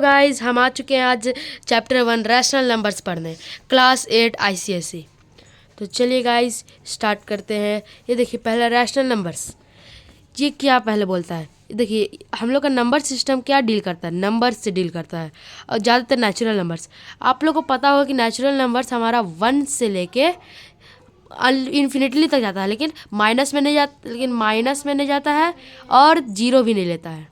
Guys हम आ चुके हैं आज चैप्टर 1 रैशनल नंबर्स पढ़ने, क्लास 8 आईसीएसई। तो चलिए गाइस स्टार्ट करते हैं। ये देखिए पहला रैशनल नंबर्स, ये क्या पहले बोलता है। देखिए हम लोग का नंबर सिस्टम क्या डील करता है, नंबर्स से डील करता है और ज़्यादातर नेचुरल नंबर्स। आप लोग को पता होगा कि नेचुरल नंबर्स हमारा 1 से लेके इन्फिनिटली तक जाता है, लेकिन माइनस में नहीं जाता है और जीरो भी नहीं लेता है।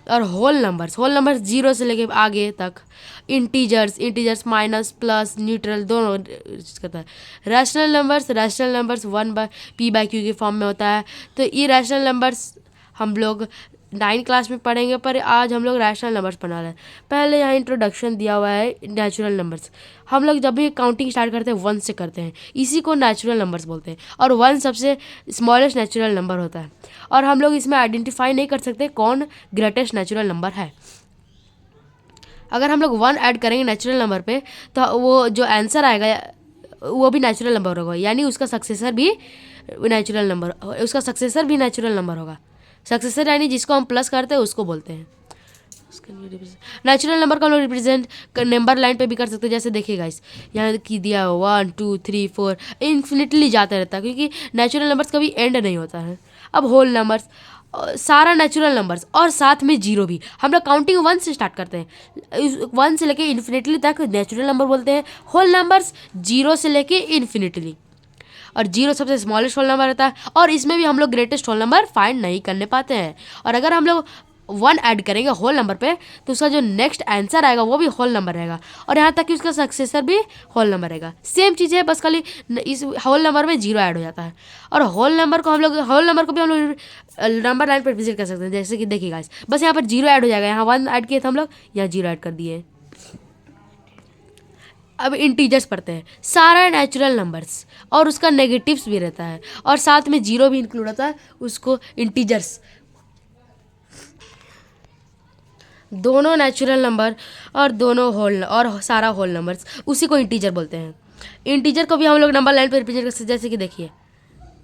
और होल नंबर्स जीरो से लेके आगे तक, इंटीजर्स माइनस प्लस न्यूट्रल दोनों करता है। रैशनल नंबर्स 1/p/q के फॉर्म में होता है। तो ये रैशनल नंबर्स हम लोग 9 क्लास में पढ़ेंगे, पर आज हम लोग रैशनल नंबर्स पढ़ा रहे हैं। पहले यहाँ इंट्रोडक्शन दिया हुआ है नेचुरल नंबर्स। हम लोग जब भी काउंटिंग स्टार्ट करते हैं 1 से करते हैं, इसी को नेचुरल नंबर्स बोलते हैं। और 1 सबसे स्मॉलेस्ट नेचुरल नंबर होता है और हम लोग इसमें आइडेंटिफाई नहीं कर सकते कौन ग्रेटेस्ट नेचुरल नंबर है। अगर हम लोग 1 ऐड करेंगे नेचुरल नंबर पे तो वो जो आंसर आएगा वो भी नेचुरल नंबर होगा, यानी उसका सक्सेसर भी नेचुरल नंबर होगा। सक्सेसर यानी जिसको हम प्लस करते हैं उसको बोलते हैं। नेचुरल नंबर को हम लोग रिप्रेजेंट नंबर लाइन पे भी कर सकते हैं। जैसे देखिए गाइस यहाँ की दिया 1 2 3 4 इन्फिनिटली जाता रहता है, क्योंकि नेचुरल नंबर्स कभी एंड नहीं होता है। अब होल नंबर्स, सारा नेचुरल नंबर्स और साथ में जीरो भी। हम लोग काउंटिंग 1 से स्टार्ट करते हैं, 1 से लेके इन्फिनिटली तक नेचुरल नंबर बोलते हैं। होल नंबर्स 0 से लेके इन्फिनिटली, और जीरो सबसे स्मॉलेस्ट होल नंबर रहता है और इसमें भी हम लोग ग्रेटेस्ट होल नंबर फाइंड नहीं करने पाते हैं। और अगर हम लोग 1 ऐड करेंगे होल नंबर पे तो उसका जो नेक्स्ट आंसर आएगा वो भी होल नंबर रहेगा, और यहाँ तक कि उसका सक्सेसर भी होल नंबर रहेगा। सेम चीज़ है, बस खाली इस होल नंबर में जीरो ऐड हो जाता है। और होल नंबर को भी हम लोग नंबर लाइन पर विजिट कर सकते हैं। जैसे कि देखिए गाइस, बस यहाँ पर जीरो ऐड हो जाएगा, यहाँ 1 ऐड किए थे हम लोग, यहाँ जीरो ऐड कर दिए। अब इंटीजर्स पढ़ते हैं, सारा नेचुरल नंबर्स और उसका नेगेटिव्स भी रहता है और साथ में जीरो भी इंक्लूड होता है, उसको इंटीजर्स। दोनों नेचुरल नंबर और दोनों होल और सारा होल नंबर्स उसी को इंटीजर बोलते हैं। इंटीजर को भी हम लोग नंबर लाइन पर रिप्रेजेंट कर सकते हैं। जैसे कि देखिए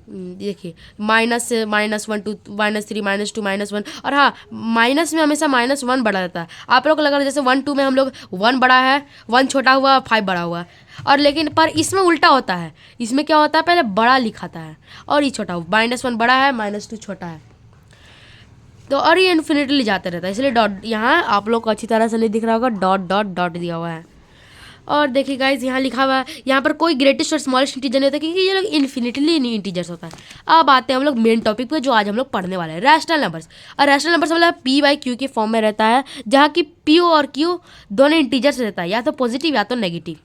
-1 2 -3 -2 -1, और हाँ माइनस में हमेशा -1 बड़ा रहता है। आप लोग को लग रहा है जैसे 1 2 में हम लोग 1 बड़ा है, 1 छोटा हुआ, 5 बड़ा हुआ, और लेकिन पर इसमें उल्टा होता है। इसमें क्या होता है, पहले बड़ा लिखाता है और ये छोटा हुआ, -1 बड़ा है, -2 छोटा है। तो और ये इन्फिनिटली जाते रहता है, इसलिए डॉट यहाँ आप लोग को अच्छी तरह से नहीं दिख रहा होगा, डॉट डॉट डॉट दिया हुआ है। और देखिए गाइज यहाँ लिखा हुआ है, यहाँ पर कोई ग्रेटेस्ट और स्मॉलेस्ट इंटीजर नहीं होता, क्योंकि ये लोग इन्फिनिटली इंटीजर्स होता है। अब आते हैं हम लोग मेन टॉपिक पे जो आज हम लोग पढ़ने वाले हैं, रैशनल नंबर्स। और रैशनल नंबर्स मतलब p/q के फॉर्म में रहता है, जहाँ की p और q दोनों इंटीजर्स रहता है, या तो पॉजिटिव या तो नेगेटिव।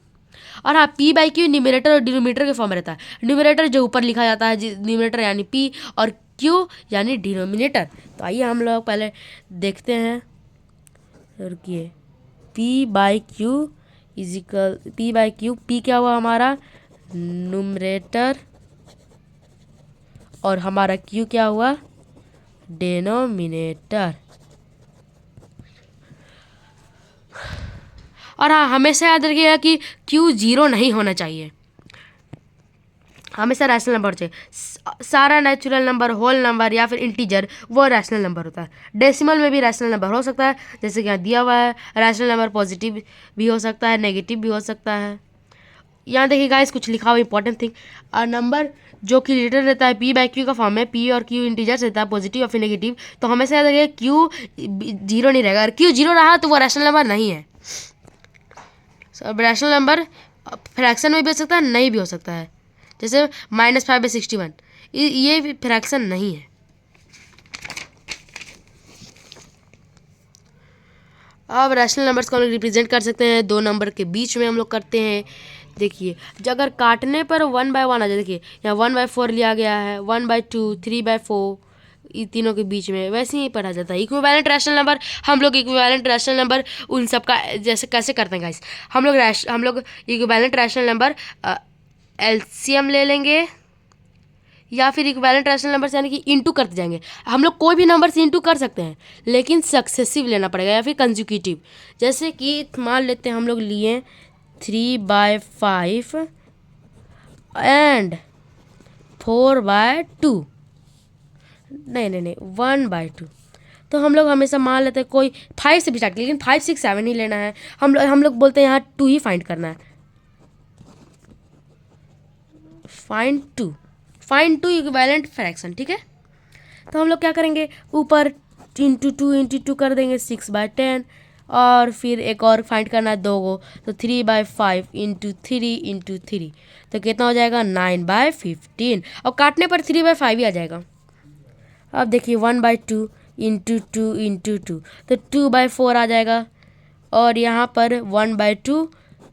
और हाँ p/q न्यूमरेटर और डिनोमिनेटर के फॉर्म में रहता है। न्यूमरेटर जो ऊपर लिखा जाता है, न्यूमरेटर यानी p, और q यानी डिनोमिनेटर। तो आइए हम लोग पहले देखते हैं। रुकिए, p/q इजिकल p/q, p क्या हुआ हमारा न्यूमरेटर और हमारा q क्या हुआ डिनोमिनेटर। और हाँ हमेशा याद रखिएगा कि q 0 नहीं होना चाहिए, हमेशा रैशनल नंबर चाहिए। सारा नेचुरल नंबर, होल नंबर या फिर इंटीजर वो रैशनल नंबर होता है। डेसिमल में भी रैशनल नंबर हो सकता है, जैसे कि यहाँ दिया हुआ है। रैशनल नंबर पॉजिटिव भी हो सकता है, नेगेटिव भी हो सकता है। यहाँ देखिए गाइस कुछ लिखा हुआ इंपॉर्टेंट थिंग, और नंबर जो कि रिटर्न रहता है p/q का फॉर्म में, p और q इंटीजर्स रहता है, पॉजिटिव या फिर नेगेटिव। तो हमेशा याद रखिए q 0 नहीं रहेगा। अगर q 0 रहा तो वो रैशनल नंबर नहीं है। रैशनल नंबर फ्रैक्शन में भी हो सकता है, नहीं भी हो सकता है। जैसे -5/61 ये फ्रैक्शन नहीं है। अब रैशनल नंबर्स को हम लोग रिप्रेजेंट कर सकते हैं, 2 नंबर के बीच में हम लोग करते हैं। देखिए अगर काटने पर 1/1 आ जाए, देखिए यहाँ 1/4 लिया गया है, 1/2 3/4 ये तीनों के बीच में वैसे ही पढ़ा जाता है। इक्विवेलेंट रैशनल नंबर, हम लोग इक्विवेलेंट रैशनल नंबर उन सब का जैसे कैसे करते हैं गाइस, हम लोग इक्विवेलेंट रैशनल नंबर एलसीएम ले लेंगे, या फिर इक्विवेलेंट रैशनल नंबर यानी कि इंटू करते जाएंगे। हम लोग कोई भी नंबर से इंटू कर सकते हैं, लेकिन सक्सेसिव लेना पड़ेगा या फिर कंजिक्यूटिव। जैसे कि मान लेते हैं हम लोग लिए 3/5 एंड 4/2, नहीं 1/2। तो हम लोग हमेशा मान लेते हैं कोई 5 से भी स्टार्ट, लेकिन 5 6 7 ही लेना है। हम लोग बोलते हैं यहाँ 2 ही फाइंड करना है। फाइंड टू इक्विवेलेंट फ्रैक्शन, ठीक है। तो हम लोग क्या करेंगे, ऊपर इंटू टू कर देंगे 6/10, और फिर एक और फाइंड करना है 2 को, तो 3/5 इंटू थ्री, तो कितना हो जाएगा 9/15, और काटने पर 3/5 ही आ जाएगा। अब देखिए 1/2 इंटू टू, तो 2/4 आ जाएगा, और यहाँ पर 1/2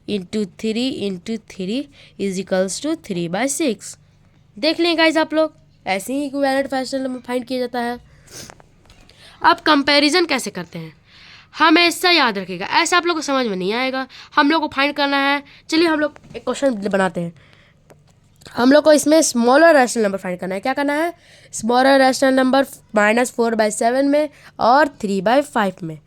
into three is equals to 3/6। देख लें गाइज आप लोग, ऐसे ही इक्विवेलेंट फ्रैक्शन में फाइंड किया जाता है। अब कंपैरिजन कैसे करते हैं, हमेशा याद रखिएगा, ऐसे आप लोग को समझ में नहीं आएगा। हम लोग को फाइंड करना है, चलिए हम लोग एक क्वेश्चन बनाते हैं। हम लोग को इसमें स्मॉलर रैशनल नंबर फाइंड करना है। क्या करना है, स्मॉलर रैशनल नंबर -4/7 में और 3/5 में।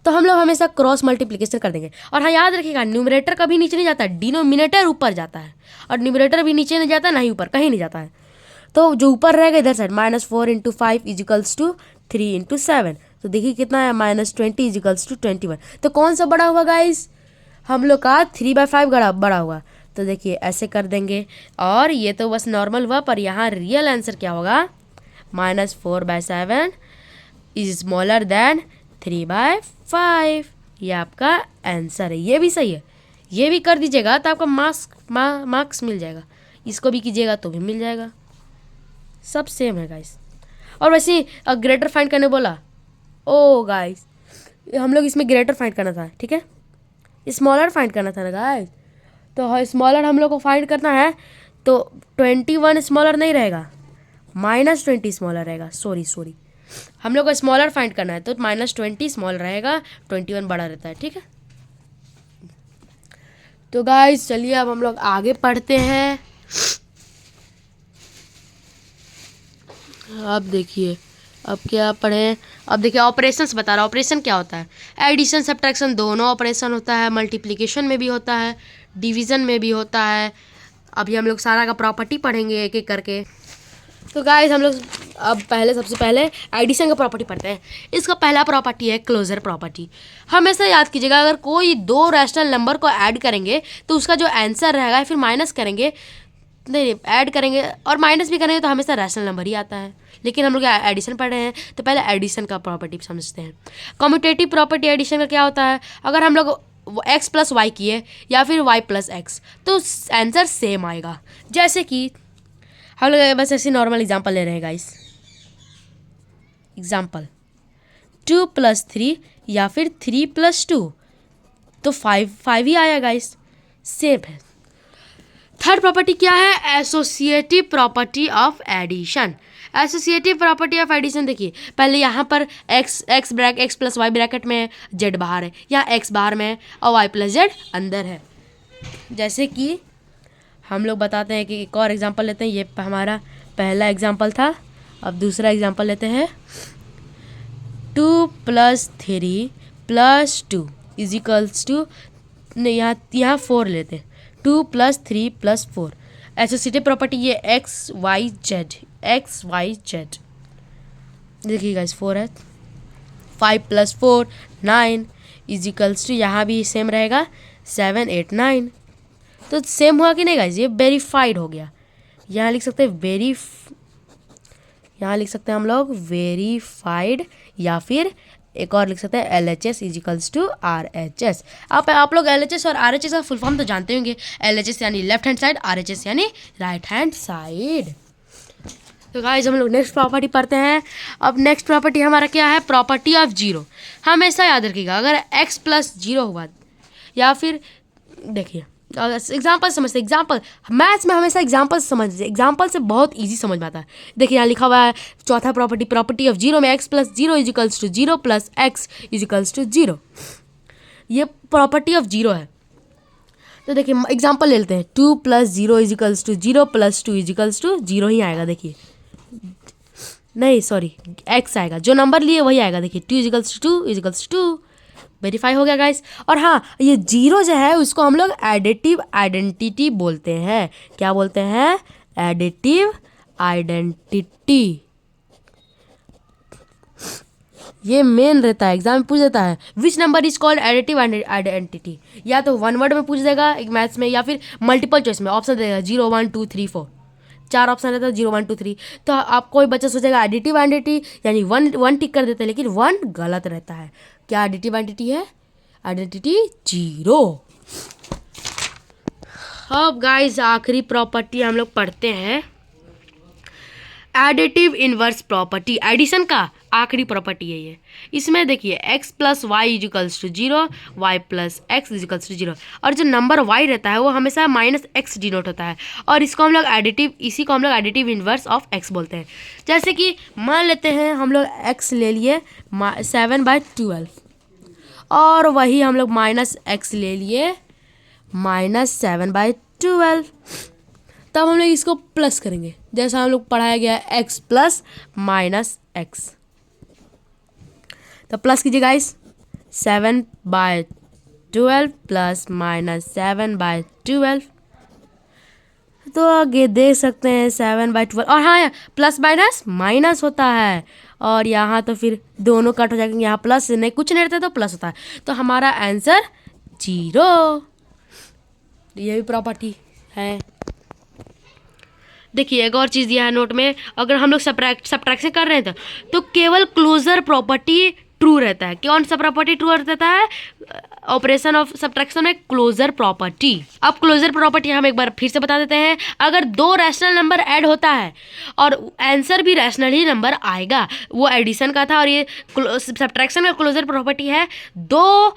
तो हम लोग हमेशा क्रॉस मल्टीप्लिकेशन कर देंगे। और हाँ, याद रखिएगा, न्यूमरेटर कभी नीचे नहीं जाता है, डिनोमिनेटर ऊपर जाता है, और न्यूमरेटर भी नीचे नहीं जाता, ना ही ऊपर, कहीं नहीं जाता है। तो जो ऊपर रहेगा इधर साइड, -4 × 5 इज इक्वल्स टू 3 × 7, तो देखिए कितना है, -20 इज इक्वल्स टू 21। तो कौन सा बड़ा हुआ गाइस, हम लोग का 3/5 बड़ा हुआ। तो देखिए ऐसे कर देंगे, और ये तो बस नॉर्मल हुआ, पर यहाँ रियल आंसर क्या होगा, -4/7 इज स्मॉलर देन 3/5। ये आपका आंसर है, ये भी सही है, ये भी कर दीजिएगा तो आपका मार्क्स मिल जाएगा। इसको भी कीजिएगा तो भी मिल जाएगा, सब सेम है गाइस। और वैसे ही ग्रेटर फाइंड करने बोला, ओ गाइस हम लोग इसमें ग्रेटर फाइंड करना था, ठीक है, स्मॉलर फाइंड करना था ना गाइस। तो स्मॉलर हम लोग को फाइंड करना है, तो 21 स्मॉलर नहीं रहेगा, -20 स्मॉलर रहेगा। सॉरी, हम लोग को स्मॉलर फाइंड करना है, तो -20 स्मॉल रहेगा, 21 बड़ा रहता है, ठीक है। तो गाइस चलिए अब हम लोग आगे पढ़ते हैं। अब देखिए, अब क्या पढ़ें, अब देखिए ऑपरेशंस बता रहा, ऑपरेशन क्या होता है, एडिशन सब्ट्रैक्शन दोनों ऑपरेशन होता है, मल्टीप्लिकेशन में भी होता है, डिवीज़न में भी होता है। अभी हम लोग सारा का प्रॉपर्टी पढ़ेंगे एक एक करके। तो गाइस हम लोग अब सबसे पहले एडिशन का प्रॉपर्टी पढ़ते हैं। इसका पहला प्रॉपर्टी है क्लोजर प्रॉपर्टी। हमेशा याद कीजिएगा, अगर कोई 2 रैशनल नंबर को ऐड करेंगे तो उसका जो आंसर रहेगा, फिर माइनस करेंगे, नहीं ऐड करेंगे और माइनस भी करेंगे तो हमेशा रैशनल नंबर ही आता है। लेकिन हम लोग एडिशन पढ़ रहे हैं, तो पहले एडिशन का प्रॉपर्टी समझते हैं। कम्यूटेटिव प्रॉपर्टी एडिशन का क्या होता है, अगर हम लोग x + y किए या फिर y + x, तो आंसर सेम आएगा। जैसे कि हम लोग बस ऐसे नॉर्मल एग्जांपल ले रहे हैं गाइस। एग्जांपल 2 + 3 या फिर 3 + 2, तो 5 ही आया गाइस, सेम है। थर्ड प्रॉपर्टी क्या है, associative property of addition. Associative property of addition देखिए, पहले यहाँ पर x + y ब्रैकेट में है, z बाहर है, यहाँ x बाहर में है और y + z अंदर है। जैसे कि हम लोग बताते हैं कि एक और एग्जांपल लेते हैं, ये हमारा पहला एग्जांपल था। अब दूसरा एग्जांपल लेते हैं, 2 + 3 + 2 इज इक्वल्स टू, यहाँ 4 लेते हैं, 2 + 3 + 4। एसोसिएटिव प्रॉपर्टी ये x y z। देखिए गाइस 4 है, 5 + 4 9 इज इक्वल्स टू, यहाँ भी सेम रहेगा 7 8 9। तो सेम हुआ कि नहीं गाइस, ये वेरीफाइड हो गया। यहाँ लिख सकते हैं यहाँ लिख सकते हैं हम लोग वेरीफाइड, या फिर एक और लिख सकते हैं LHS is equals to RHS। आप लोग LHS और RHS का फुल फॉर्म तो जानते होंगे। LHS यानी लेफ्ट हैंड साइड, RHS यानी राइट हैंड साइड। तो गाइस हम लोग नेक्स्ट प्रॉपर्टी पढ़ते हैं। अब नेक्स्ट प्रॉपर्टी हमारा क्या है, प्रॉपर्टी ऑफ जीरो। हमेशा याद रखिएगा, अगर x + 0 हुआ, या फिर देखिए एग्जाम्पल समझते, एग्जाम्पल मैथ्स में हमेशा एग्जाम्पल समझिए, एग्जाम्पल से बहुत इजी समझ में आता है। देखिए यहाँ लिखा हुआ है चौथा प्रॉपर्टी ऑफ जीरो में x + 0 is equals to 0 + x is equals to 0। ये प्रॉपर्टी ऑफ जीरो है। तो देखिए एग्जाम्पल ले लेते हैं, 2 + 0 is equals to 0 + 2 is equals to 0 ही आएगा। देखिए नहीं सॉरी, x आएगा, जो नंबर लिए वही आएगा। देखिए 2 = 2 वेरीफाई हो गया गाइस। और हाँ, ये जीरो जो है उसको हम लोग एडिटिव आइडेंटिटी बोलते हैं। क्या बोलते हैं, एडिटिव आइडेंटिटी। ये मेन रहता है, एग्जाम में पूछ देता है which number is called additive identity. या तो वन वर्ड में पूछ देगा एक मैथ्स में, या फिर मल्टीपल चॉइस में ऑप्शन देगा 0 1 2 3 4, 4 ऑप्शन रहता है 0 1 2 3। तो आप कोई बच्चा सोचेगा एडिटिव आइडेंटिटी यानी वन टिक कर देते हैं, लेकिन वन गलत रहता है। क्या एडिटिव आइडेंटिटी है? आइडेंटिटी 0। अब गाइस आखिरी प्रॉपर्टी हम लोग पढ़ते हैं, एडिटिव इनवर्स प्रॉपर्टी। एडिशन का आखिरी प्रॉपर्टी है ये। इसमें देखिए x plus y is equals to 0, y plus x is equals to 0, और जो नंबर y रहता है वो हमेशा माइनस x डिनोट होता है, और इसको हम लोग इसी को हम लोग एडिटिव इनवर्स ऑफ x बोलते हैं। जैसे कि मान लेते हैं हम लोग x ले लिए 7/12, और वही हम लोग माइनस x ले लिए -7/12। तब हम लोग इसको प्लस करेंगे, जैसा हम लोग पढ़ाया गया है x प्लस माइनस एक्स। तो प्लस कीजिए गाइस, 7/12 प्लस -7/12। तो आगे देख सकते हैं 7/12, और हाँ प्लस माइनस माइनस होता है, और यहाँ तो फिर दोनों कट हो जाएंगे, यहाँ प्लस नहीं कुछ नहीं रहता तो प्लस होता है, तो हमारा आंसर 0। ये भी प्रॉपर्टी है। देखिए एक और चीज़ दिया है नोट में, अगर हम लोग सब्ट्रैक्शन कर रहे हैं तो केवल क्लोजर प्रॉपर्टी ट्रू रहता है। कौन सा प्रॉपर्टी ट्रू रहता है? ऑपरेशन ऑफ सब्ट्रैक्शन में क्लोजर प्रॉपर्टी। अब क्लोजर प्रॉपर्टी हम एक बार फिर से बता देते हैं, अगर दो रैशनल नंबर ऐड होता है और आंसर भी रैशनल ही नंबर आएगा, वो एडिशन का था, और ये सब्ट्रैक्शन का क्लोजर प्रॉपर्टी है, दो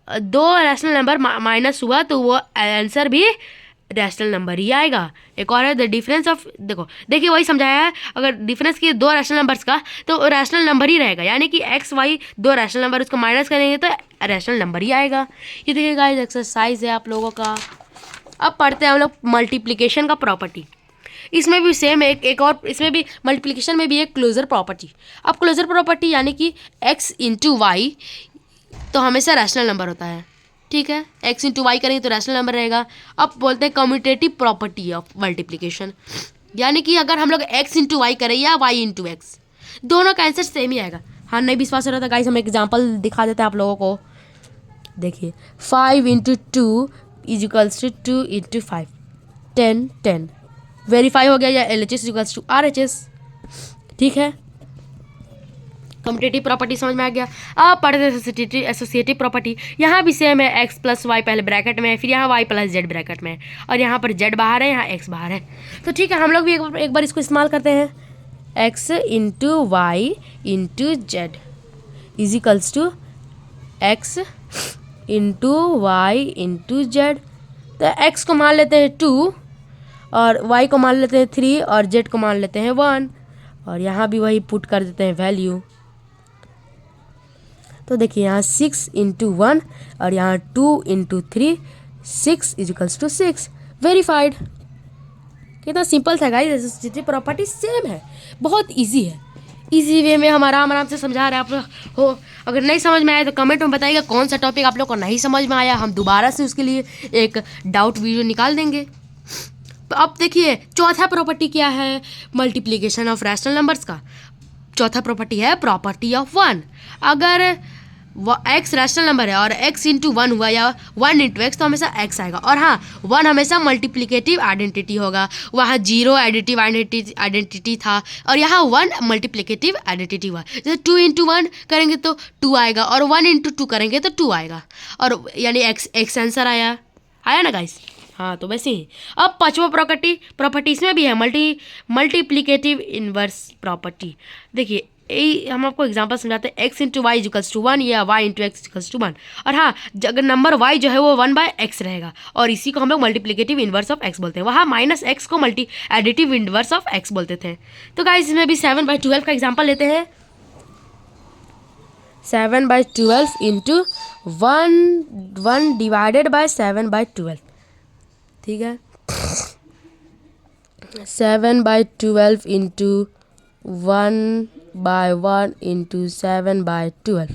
रैशनल नंबर माइनस हुआ तो वो आंसर भी रैशनल नंबर ही आएगा। एक और है द डिफरेंस ऑफ, देखिए वही समझाया है, अगर डिफरेंस किए दो रैशनल नंबर्स का तो रैशनल नंबर ही रहेगा, यानी कि एक्स वाई दो रैशनल नंबर, उसको माइनस करेंगे तो रैशनल नंबर ही आएगा। ये देखिए गाइस एक्सरसाइज है आप लोगों का। अब पढ़ते हैं हम लोग मल्टीप्लिकेशन का प्रॉपर्टी। इसमें भी सेम एक और, इसमें भी मल्टीप्लिकेशन में भी एक क्लोजर प्रॉपर्टी। अब क्लोजर प्रॉपर्टी यानी कि एक्स इंटू वाई तो हमेशा रैशनल नंबर होता है, ठीक है, x इंटू वाई करेंगे तो रैशनल नंबर रहेगा। अब बोलते हैं कम्यूटेटिव प्रॉपर्टी ऑफ मल्टीप्लिकेशन, यानी कि अगर हम लोग x इंटू वाई करें या y इंटू एक्स, दोनों का आंसर सेम ही आएगा। हाँ नहीं विश्वास हो रहा था गाइस, हम एग्जांपल दिखा देते हैं आप लोगों को। देखिए 5 into 2 is equals to 2 into 5, 10 verify हो गया, या LHS इजिकल्स टू RHS, ठीक है। कम्यूटेटिव प्रॉपर्टी समझ में आ गया। अब पढ़ते हैं एसोसिएटिव प्रॉपर्टी। यहाँ भी सेम है, एक्स प्लस वाई पहले ब्रैकेट में है, फिर यहाँ वाई प्लस जेड ब्रैकेट में है, और यहाँ पर जेड बाहर है, यहाँ एक्स बाहर है। तो ठीक है, हम लोग भी एक बार इसको इस्तेमाल करते हैं। X into y into z is equals to x into y into z. तो एक्स को मान लेते हैं 2, और वाई को मान लेते हैं 3, और जेड को मान लेते हैं 1, और यहाँ भी वही पुट कर देते हैं वैल्यू। तो देखिए यहाँ 6 इंटू 1 और यहाँ 2 इंटू 3, 6 इजिकल्स टू 6, वेरीफाइड। कितना सिंपल था गाइस, एसोसिएटिव प्रॉपर्टी सेम है, बहुत इजी है। इजी वे में हम आराम से समझा रहे हैं आप लोग हो। अगर नहीं समझ में आया तो कमेंट में बताइएगा कौन सा टॉपिक आप लोग को नहीं समझ में आया, हम दोबारा से उसके लिए एक डाउट वीडियो निकाल देंगे। तो अब देखिए चौथा प्रॉपर्टी क्या है मल्टीप्लिकेशन ऑफ रैशनल नंबर्स का। चौथा प्रॉपर्टी है प्रॉपर्टी ऑफ 1। अगर एक्स रैशनल नंबर है और x इंटू 1 हुआ या 1 इंटू एक्स तो हमेशा x आएगा। और हाँ 1 हमेशा मल्टीप्लिकेटिव आइडेंटिटी होगा, वहाँ 0 एडिटिव आइडेंटिटी था और यहाँ 1 मल्टीप्लिकेटिव आइडेंटिटी हुआ। जैसे 2 इंटू 1 करेंगे तो 2 आएगा और 1 इंटू 2 करेंगे तो 2 आएगा, और यानी x आंसर आया ना गाइस। हाँ तो वैसे ही। अब पांचवा प्रॉपर्टी इसमें भी है मल्टीप्लिकेटिव इनवर्स प्रॉपर्टी। देखिए यही हम आपको एग्जांपल समझाते हैं। x into y equals to 1 या y into x equals to 1। और हाँ अगर नंबर y जो है वो 1/x रहेगा और इसी को हम लोग मल्टीप्लिकेटिव इनवर्स ऑफ x बोलते हैं। वहाँ -x को एडिटिव इनवर्स ऑफ x बोलते थे। तो गाइस इसमें भी 7/12 का एग्जाम्पल लेते हैं। 7/12 इंटू 1 डिवाइडेड बाय 7/12, ठीक है। 7/12 इंटू 1/1 इंटू 7/12।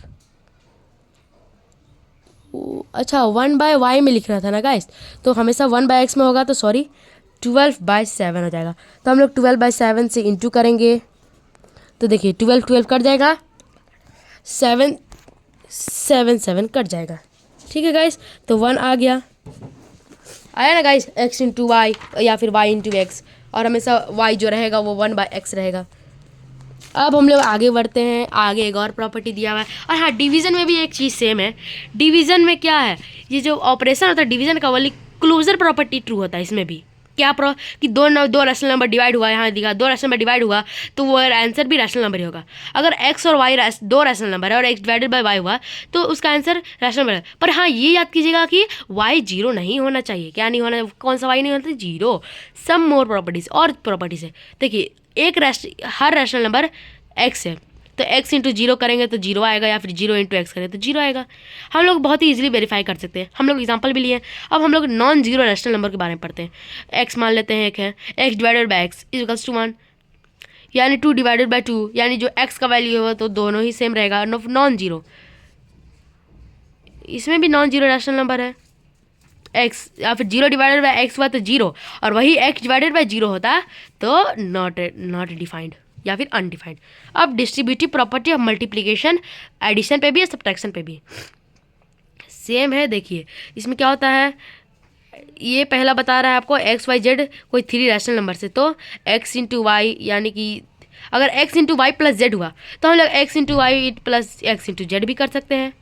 अच्छा 1/y में लिख रहा था ना गाइस, तो हमेशा 1/x में होगा तो सॉरी 12/7 हो जाएगा। तो हम लोग 12/7 से इंटू करेंगे तो देखिए 12 कट जाएगा, 7 कट जाएगा। ठीक है गाइस, तो 1 आ गया, आया ना गाइस, x इंटू वाई या फिर y इंटू एक्स, और हमेशा y जो रहेगा वो 1/x रहेगा। अब हम लोग आगे बढ़ते हैं, आगे एक और प्रॉपर्टी दिया हुआ है। और हाँ, डिवीज़न में भी एक चीज़ सेम है। डिवीज़न में क्या है, ये जो ऑपरेशन होता है डिवीज़न का, वाली क्लोजर प्रॉपर्टी ट्रू होता है इसमें भी। क्या कि दो रैशनल नंबर डिवाइड हुआ, यहाँ दिखा 2 रैशनल नंबर डिवाइड हुआ, तो वो आंसर भी रैशनल नंबर ही होगा। अगर x और y 2 रैशनल नंबर है और x डिवाइडेड बाय y हुआ, तो उसका आंसर रैशनल नंबर है। पर हाँ, ये याद कीजिएगा कि y 0 नहीं होना चाहिए। क्या नहीं होना, कौन सा y नहीं होना चाहिए? 0। सम मोर प्रॉपर्टीज, और प्रॉपर्टीज है। देखिए, हर रैशनल नंबर x है, तो x इंटू 0 करेंगे तो 0 आएगा, या फिर 0 इंटू एक्स करेंगे तो 0 आएगा। हम लोग बहुत ही इजीली वेरीफाई कर सकते हैं। हम लोग एग्जांपल भी लिए। अब हम लोग नॉन जीरो रैशनल नंबर के बारे में पढ़ते हैं। x मान लेते हैं एक है, x divided by x is equals to 1, यानी 2 डिवाइडेड बाई 2, यानी जो x का वैल्यू होगा तो दोनों ही सेम रहेगा, नॉन जीरो। इसमें भी नॉन जीरो रैशनल नंबर है x, या फिर 0 डिवाइडेड बाई एक्स हुआ तो 0, और वही x डिवाइडेड बाई 0 होता तो नॉट डिफाइंड या फिर अनडिफाइंड। अब distributive property of multiplication, addition पे भी है, सब्ट्रैक्शन पे भी सेम है। देखिए इसमें क्या होता है, ये पहला बता रहा है आपको x y z कोई 3 रैशनल नंबर से, तो x इंटू वाई, यानी कि अगर x into y plus z हुआ तो हम लोग x into y plus x into z भी कर सकते हैं।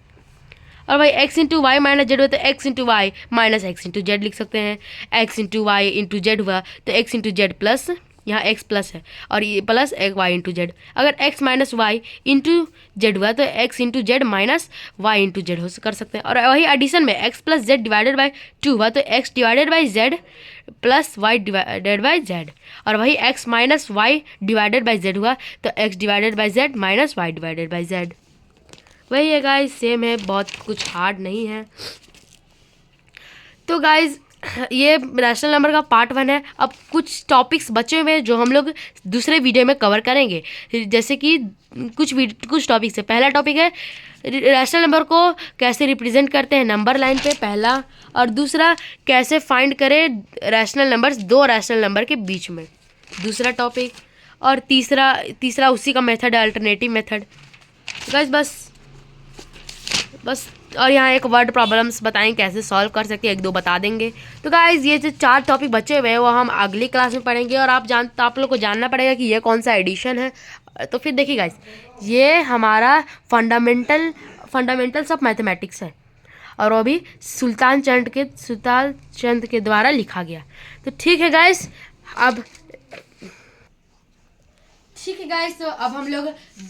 और भाई x into y minus z हुआ तो x into y minus x into z लिख सकते हैं। x into y into z हुआ तो x इंटू जेड प्लस, यहाँ x प्लस है और ये प्लस एक वाई इंटू जेड। अगर x minus y into z हुआ तो x into z minus y into z हो कर सकते हैं। और वही एडिशन में x plus z divided by 2 हुआ तो x divided by z plus y divided by z. और वही x minus y divided by z हुआ तो x divided by z minus y divided by z. वही है गाइज, सेम है, बहुत कुछ हार्ड नहीं है। तो गाइज ये रैशनल नंबर का पार्ट 1 है। अब कुछ टॉपिक्स बचे हुए हैं जो हम लोग दूसरे वीडियो में कवर करेंगे, जैसे कि कुछ टॉपिक्स है। पहला टॉपिक है रैशनल नंबर को कैसे रिप्रेजेंट करते हैं नंबर लाइन पे, पहला। और दूसरा, कैसे फाइंड करें रैशनल नंबर्स 2 रैशनल नंबर के बीच में, दूसरा टॉपिक। और तीसरा उसी का मेथड है, अल्टरनेटिव मेथड। गाइज बस और यहाँ एक वर्ड प्रॉब्लम्स बताएं कैसे सॉल्व कर सकते हैं, 1-2 बता देंगे। तो गाइज ये जो 4 टॉपिक बचे हुए हैं वो हम अगली क्लास में पढ़ेंगे। और आप लोग को जानना पड़ेगा कि ये कौन सा एडिशन है। तो फिर देखिए गाइज, ये हमारा फंडामेंटल्स ऑफ मैथमेटिक्स है, और वो भी सुल्तान चंद के द्वारा लिखा गया। तो ठीक है गाइज, तो अब हम लोग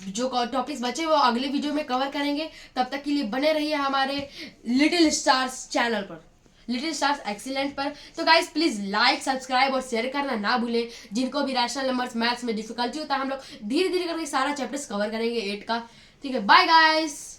जो टॉपिक्स बचे वो अगले वीडियो में कवर करेंगे। तब तक के लिए बने रहिए हमारे लिटिल स्टार्स चैनल पर, लिटिल स्टार्स एक्सीलेंट पर। तो गाइस प्लीज लाइक, सब्सक्राइब और शेयर करना ना भूलें। जिनको भी रैशनल नंबर्स मैथ्स में डिफिकल्टी होता है, हम लोग धीरे धीरे करके सारा चैप्टर्स कवर करेंगे 8 का। ठीक है, बाय गाइस।